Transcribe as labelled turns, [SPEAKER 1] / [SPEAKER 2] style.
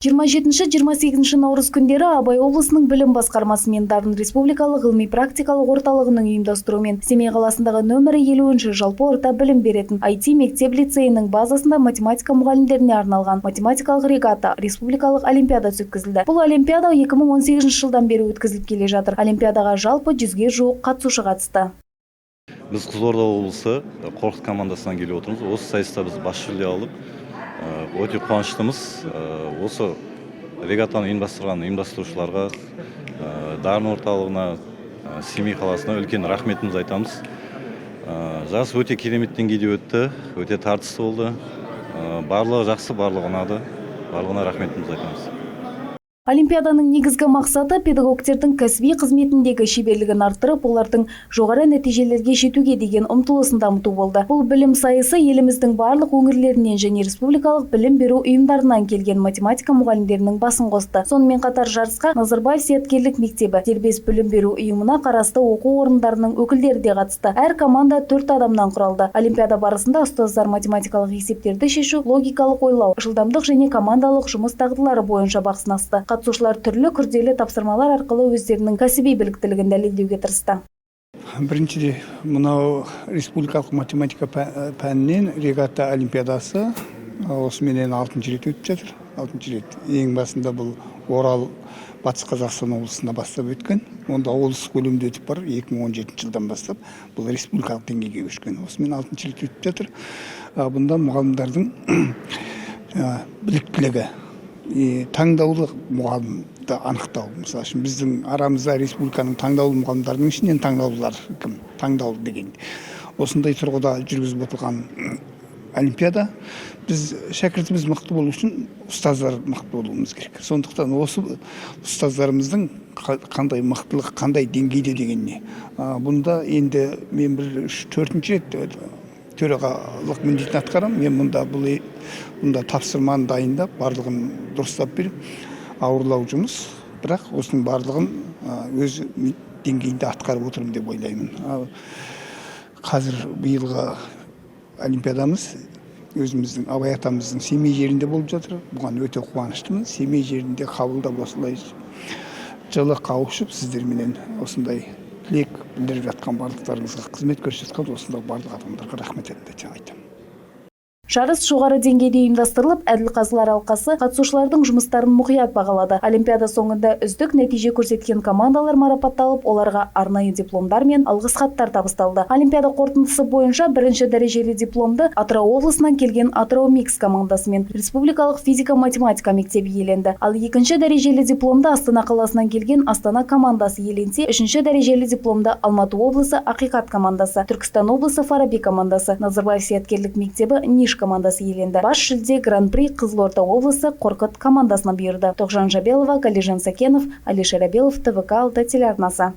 [SPEAKER 1] 27-28 наурыз күндері Абай облысының білім басқармасы мен Дарын республикалық ғылыми-практикалық орталығының ұйымдастыруымен Семей қаласындағы нөмірі 50-ші жалпы орта білім беретін IT мектеп-лицейінің базасында математика мұғалімдеріне арналған математикалық регата республикалық олимпиадасы өткізілді. Бұл олимпиада 2018 жылдан бері өткізіліп келе жатыр. Олимпиадаға жалпы 100-ге жуық қатысушы қатысты.
[SPEAKER 2] Біз Қызылорда облысы қорқыт командасынан келіп отырмыз. Осы сайыста біз бас жүлде алып, өте қуаныштымыз. Осы регатаны ұйымдастырушыларға, Дарын орталығына, Семей қаласына үлкен рахметімізді айтамыз. Жарыс өте керемет деңгейде өтті, өте тартысты болды. Барлығы жақсы, барлығы ұнады. Барлығына рахметімізді айтамыз.
[SPEAKER 1] Олимпиаданың негізгі мақсаты педагогтердің кәсіби қызметіндегі шеберлігін арттырып, олардың жоғары нәтижелерге жетуге деген ұмтылысын дамыту болды. Бұл білім сайысы еліміздің барлық өңірлерінен және республикалық білім беру ұйымдарынан келген математика мұғалімдерінің басын қосты. Сонымен қатар жарысқа Назарбаев зияткерлік мектебі, дербес білім беру ұйымына қарасты оқу орындарының өкілдері де қатысты. Әр команда 4 адамнан құралды. Олимпиада барысында ұстаздар математикалық есептерді шешу, логикалық ойлау, жылдамдық және командалық жұмыс дағдылары бойынша бақ сынасты. Қатысушылар түрлі күрделі тапсырмалар арқылы өздерінің кәсіби біліктілігін дәлелдеуге тырысты.
[SPEAKER 3] Біріншіде мынау республикалық математика пәнінен регата олимпиадасы осыменен 6-шы рет өтіп жатыр. 6-шы рет. Ең басында бұл Орал, Батыс Қазақстан облысында бастап өткен. Онда облыс көлемінде өтіп бар 2017 жылдан бастап бұл республикалық деңгейге өшкен. Осымен 6-шы рет өтіп жатыр. Бұнда мұғалімдердің біліктілігі, таңдаулы мұғалімді анықтау. Мысалы үшін біздің арамызда республиканың таңдаулы мұғалімдердің ішінен таңдаулылар кім? Таңдаулы деген. Осындай тұрғыда жүргізіп отырған олимпиада. Біз шәкіртіміз мықты болу үшін ұстаздар мықты болуымыз керек. Сондықтан осы ұстаздарымыздың қандай мықтылық, қандай деңгейде дегенне. Бұнда енді мен 4-ші рет төрағалық міндетін атқарам. Мен мұнда тапсырманы дайындап, барлығын дұрыстап беріп, ауырлау жұмыс, бірақ осының барлығын өз деңгейінде атқарып отырмын деп ойлаймын. Қазір биылғы олимпиадамыз өзіміздің Абай атамыздың Семей жерінде болып жатыр. Бұған өте қуаныштымын. Семей жерінде қабылдап осылай жылы қауышып, сіздерменен осындай тілек білдіріп жатқан барлықтарыңызға, қызмет көрсетіп жатқан осындай барлық адамдарға рахмет айтамын.
[SPEAKER 1] Жарыс жоғары деңгейде ұйымдастырылып, әділқазылар алқасы қатысушылардың жұмыстарын мұқият бағалады. Олимпиада соңында үздік нәтиже көрсеткен командалар марапатталып, оларға арнайы дипломдар мен алғыс хаттар табысталды. Олимпиада қорытындысы бойынша 1-ші дәрежелі дипломды Атырау облысынан келген Атырау Микс командасы мен Республикалық физика-математика мектебі иеленді. Ал 2-ші дәрежелі дипломды Астана қаласынан келген Астана командасы иеленсе, 3-ші дәрежелі дипломды Алматы облысы Ақиқат командасы, Түркістан облысы Фараби командасы, Назарбаев зияткерлік мектебі Ниш командасы иеленді. Бас жүлде Гран-при Қызылорда облысы Қорқыт командасына бұйырды. Тоғжан Жабелова, Галижан Сакенов, Алишер Абелов, ТВК Алтай телеарнасы.